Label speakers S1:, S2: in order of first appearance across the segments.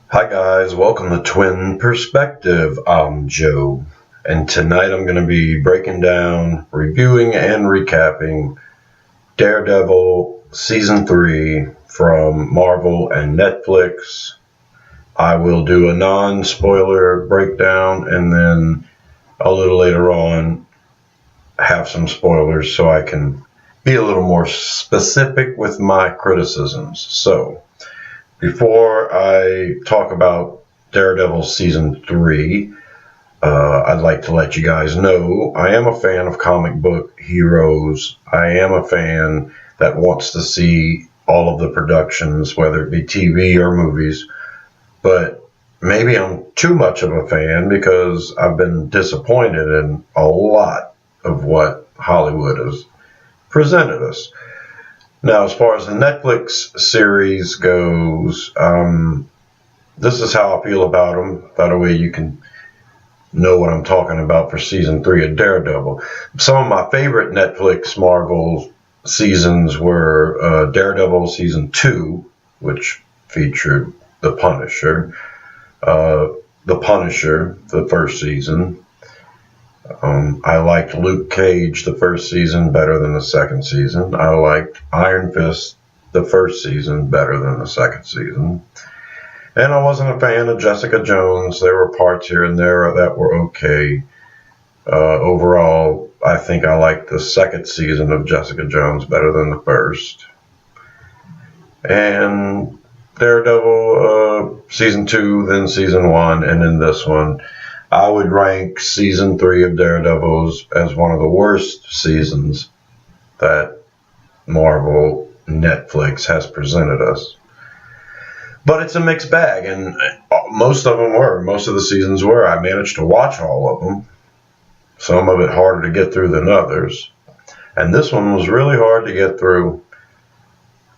S1: Hi guys, welcome to Twin Perspective. I'm Joe, and tonight I'm going to be breaking down, reviewing, and recapping Daredevil Season 3 from Marvel and Netflix. I will do a non-spoiler breakdown, and then a little later on have some spoilers so I can be a little more specific with my criticisms. So, before I talk about Daredevil Season 3, I'd like to let you guys know I am a fan of comic book heroes. I am a fan that wants to see all of the productions, whether it be TV or movies. But maybe I'm too much of a fan because I've been disappointed in a lot of what Hollywood has presented us. Now, as far as the Netflix series goes, this is how I feel about them. That way you can know what I'm talking about for Season 3 of Daredevil. Some of my favorite Netflix Marvel seasons were Daredevil Season 2, which featured The Punisher. The first season. I liked Luke Cage the first season better than the second season. I liked Iron Fist the first season better than the second season. And I wasn't a fan of Jessica Jones. There were parts here and there that were okay. Overall, I think I liked the second season of Jessica Jones better than the first. And Daredevil Season 2, then Season 1, and then this one. I would rank Season 3 of Daredevil as one of the worst seasons that Marvel Netflix has presented us. But it's a mixed bag, and most of the seasons were. I managed to watch all of them. Some of it harder to get through than others. And this one was really hard to get through.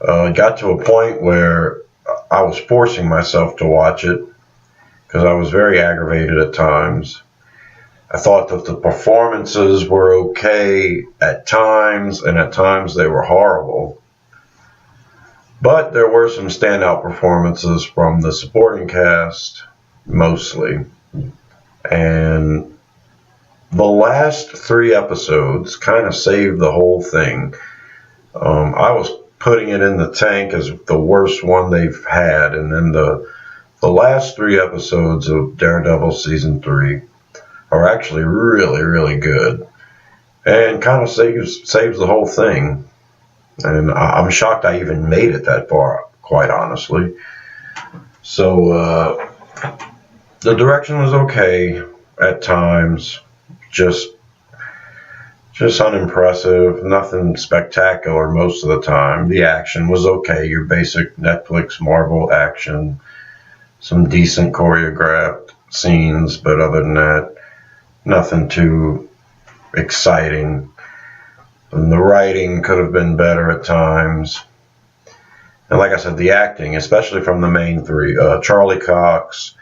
S1: It got to a point where I was forcing myself to watch it, because I was very aggravated at times. I thought that the performances were okay at times, and at times they were horrible. But there were some standout performances from the supporting cast, mostly. And the last 3 episodes kind of saved the whole thing. I was putting it in the tank as the worst one they've had, and then the last 3 episodes of Daredevil Season 3 are actually really, really good, and kind of saves the whole thing. And I'm shocked I even made it that far, quite honestly. So the direction was okay at times, just unimpressive, nothing spectacular most of the time. The action was okay, your basic Netflix Marvel action. Some decent choreographed scenes, but other than that, nothing too exciting. And the writing could have been better at times. And like I said, the acting, especially from the main 3, Charlie Cox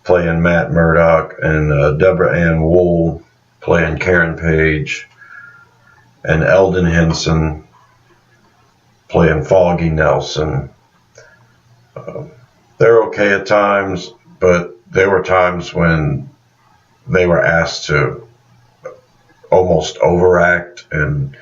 S1: playing Matt Murdock, and Deborah Ann Wool playing Karen Page, and Eldon Henson playing Foggy Nelson. They're okay at times, but there were times when they were asked to almost overact, and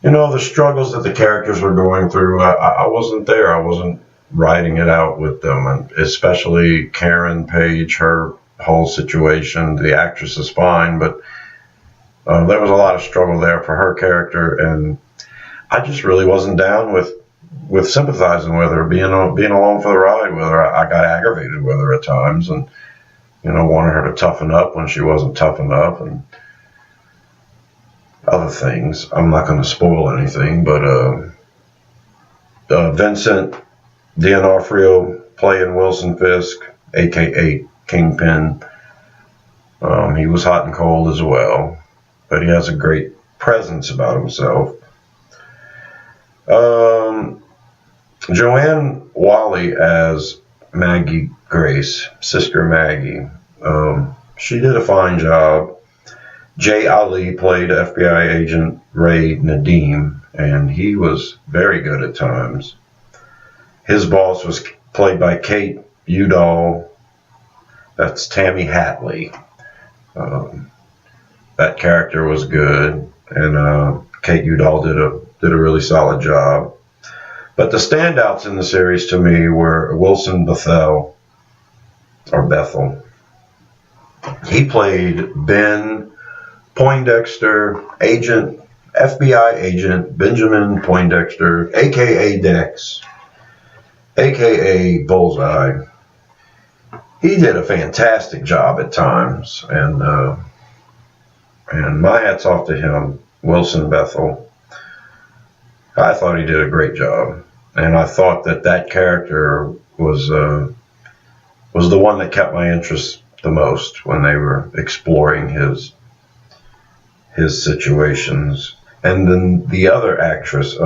S1: the struggles that the characters were going through, I wasn't there. I wasn't writing it out with them, and especially Karen Page, her whole situation. The actress is fine, but there was a lot of struggle there for her character, and I just really wasn't down with sympathizing with her, being along for the ride with her. I got aggravated with her at times, and wanted her to toughen up when she wasn't tough enough, and other things. I'm not going to spoil anything, but Vincent D'Onofrio playing Wilson Fisk, aka Kingpin. He was hot and cold as well, but he has a great presence about himself. Joanne Whalley as Maggie Grace, Sister Maggie. She did a fine job. Jay Ali played FBI agent Ray Nadeem, and he was very good at times. His boss was played by Kate Udall. That's Tammy Hatley. That character was good, and Kate Udall did a really solid job. But the standouts in the series to me were Wilson Bethel, or Bethel. He played Ben Poindexter, FBI agent Benjamin Poindexter, aka Dex, aka Bullseye. He did a fantastic job at times, and my hat's off to him, Wilson Bethel. I thought he did a great job, and I thought that character was the one that kept my interest the most when they were exploring his situations. And then the other actress,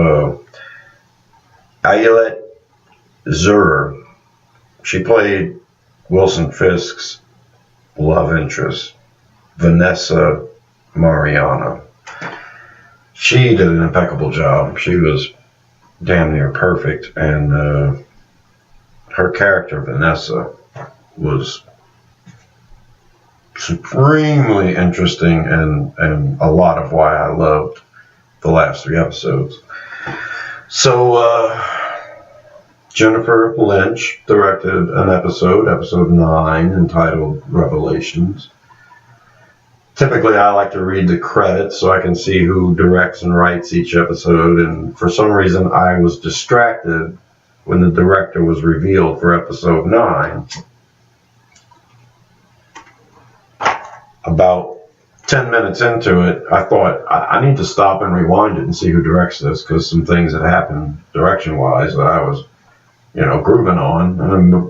S1: Ayelet Zur, she played Wilson Fisk's love interest, Vanessa Mariana. She did an impeccable job. She was damn near perfect, and her character, Vanessa, was supremely interesting, and a lot of why I loved the last 3 episodes. So Jennifer Lynch directed an episode 9, entitled Revelations. Typically, I like to read the credits so I can see who directs and writes each episode, and for some reason I was distracted when the director was revealed for episode 9. About 10 minutes into it, I thought, I need to stop and rewind it and see who directs this, because some things had happened direction-wise that I was, grooving on,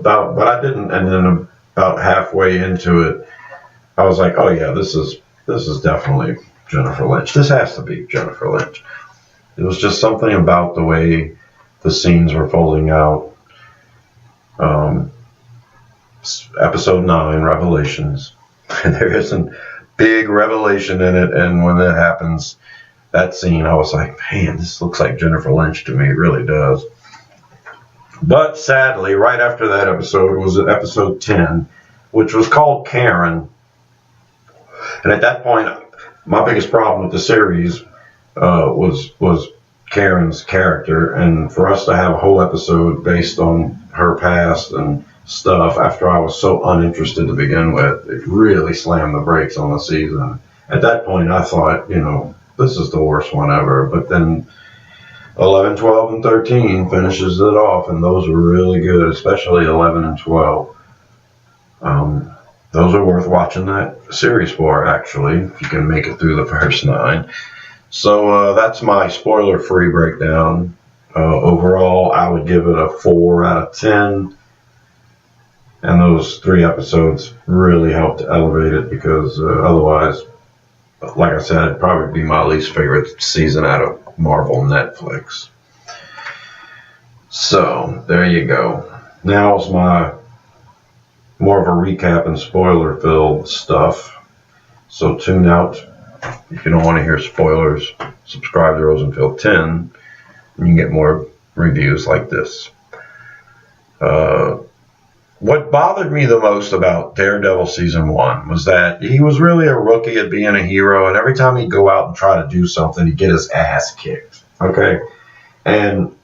S1: but I didn't. And then about halfway into it, I was like, oh yeah, this is definitely Jennifer Lynch. This has to be Jennifer Lynch. It was just something about the way the scenes were folding out. Episode 9, Revelations. There is a big revelation in it, and when that happens, that scene, I was like, man, this looks like Jennifer Lynch to me. It really does. But sadly, right after that episode was episode 10, which was called Karen. And at that point, my biggest problem with the series was Karen's character, and for us to have a whole episode based on her past and stuff after I was so uninterested to begin with, it really slammed the brakes on the season. At that point, I thought, this is the worst one ever. But then 11, 12, and 13 finishes it off, and those were really good, especially 11 and 12. Those are worth watching that series for, actually, if you can make it through the first 9. So that's my spoiler-free breakdown. Overall, I would give it a 4 out of 10. And those 3 episodes really helped elevate it, because otherwise, like I said, it'd probably be my least favorite season out of Marvel Netflix. So, there you go. Now's my more of a recap and spoiler-filled stuff. So tune out if you don't want to hear spoilers. Subscribe to Rosenfield 10, and you can get more reviews like this. What bothered me the most about Daredevil Season 1 was that he was really a rookie at being a hero, and every time he'd go out and try to do something, he'd get his ass kicked. Okay? And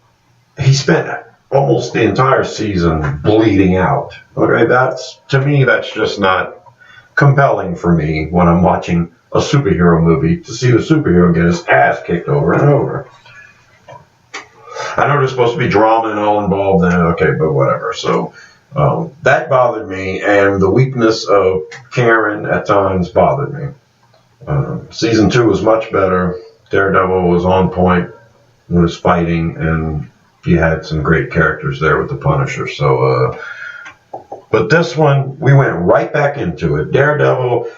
S1: he spent almost the entire season bleeding out. Okay? To me, that's just not compelling for me when I'm watching a superhero movie, to see the superhero get his ass kicked over and over. I know there's supposed to be drama and all involved in it, okay, but whatever. So that bothered me, and the weakness of Karen at times bothered me. Season 2 was much better. Daredevil was on point, was fighting, and you had some great characters there with the Punisher. So, but this one, we went right back into it. Daredevil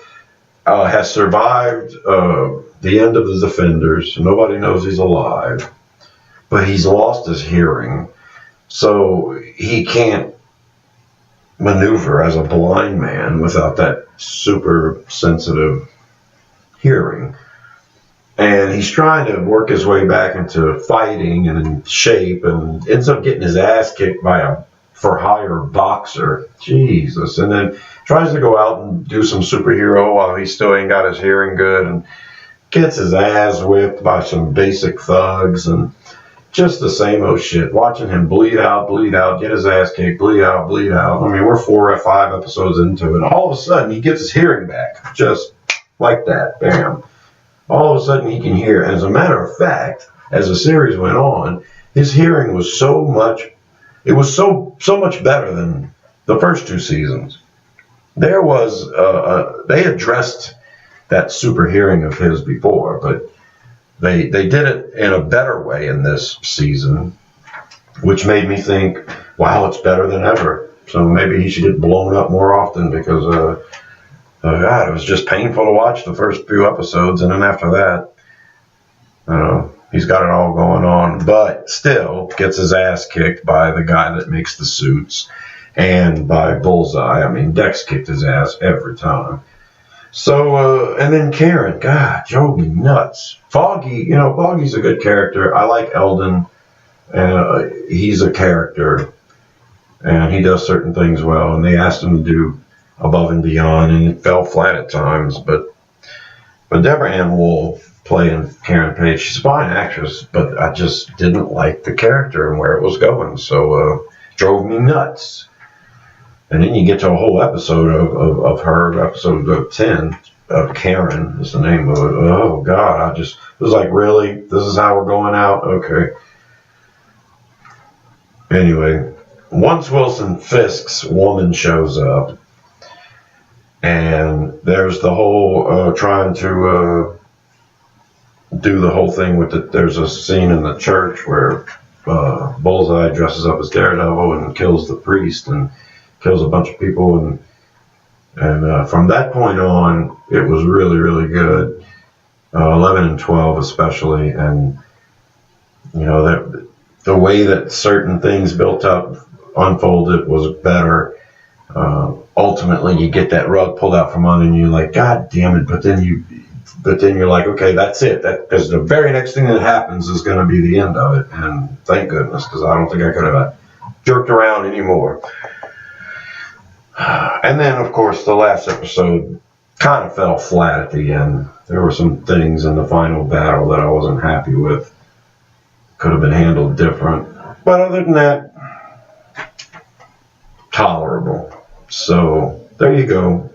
S1: has survived the end of the Defenders. Nobody knows he's alive, but he's lost his hearing, so he can't maneuver as a blind man without that super sensitive hearing. And he's trying to work his way back into fighting and in shape, and ends up getting his ass kicked by for hire boxer. Jesus. And then tries to go out and do some superhero while he still ain't got his hearing good, and gets his ass whipped by some basic thugs, and just the same old shit. Watching him bleed out, get his ass kicked, bleed out, bleed out. I mean, we're 4 or 5 episodes into it, and all of a sudden he gets his hearing back. Just like that. Bam. All of a sudden he can hear. And as a matter of fact, as the series went on, his hearing was so much better than the first 2 seasons. There was, they addressed that super hearing of his before, but they did it in a better way in this season, which made me think, wow, it's better than ever. So maybe he should get blown up more often, because, God, it was just painful to watch the first few episodes, and then after that, he's got it all going on, but still gets his ass kicked by the guy that makes the suits and by Bullseye. I mean, Dex kicked his ass every time. So, and then Karen, God, drove me nuts. Foggy, Foggy's a good character. I like Eldon. He's a character, and he does certain things well, and they asked him to do above and beyond, and it fell flat at times, but Deborah Ann Wool playing Karen Page, she's a fine actress, but I just didn't like the character and where it was going, so drove me nuts. And then you get to a whole episode of her, episode 10 of Karen is the name of it. Oh God, it was like, really? This is how we're going out? Okay. Anyway, once Wilson Fisk's woman shows up, and there's the whole trying to do the whole thing with it. There's a scene in the church where Bullseye dresses up as Daredevil and kills the priest and kills a bunch of people, and from that point on, it was really, really good. 11 and 12 especially, and that the way that certain things built up, unfolded was better. Ultimately, you get that rug pulled out from under you, you're like, God damn it! But then you're like, okay, that's it. Because the very next thing that happens is going to be the end of it, and thank goodness, because I don't think I could have jerked around anymore. And then, of course, the last episode kind of fell flat at the end. There were some things in the final battle that I wasn't happy with. Could have been handled different. But other than that, tolerable. So, there you go.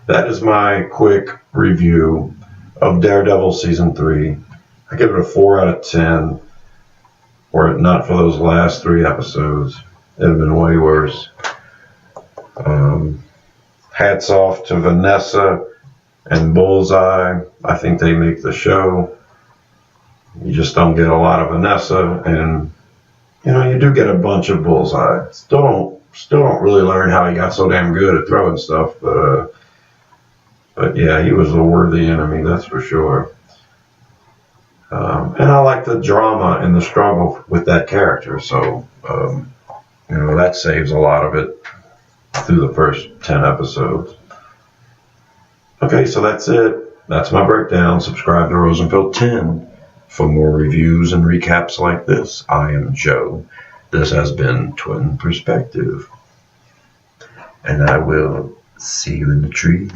S1: That is my quick review of Daredevil Season 3. I give it a 4 out of 10. Were it not for those last 3 episodes, it would have been way worse. Hats off to Vanessa and Bullseye. I think they make the show. You just don't get a lot of Vanessa, and you do get a bunch of Bullseye. Still don't really learn how he got so damn good at throwing stuff, but yeah, he was a worthy enemy, that's for sure. And I like the drama and the struggle with that character, so that saves a lot of it through the first 10 episodes. Okay, so that's it. That's my breakdown. Subscribe to Rosenfield 10 for more reviews and recaps like this. I am Joe. This has been Twin Perspective. And I will see you in the tree.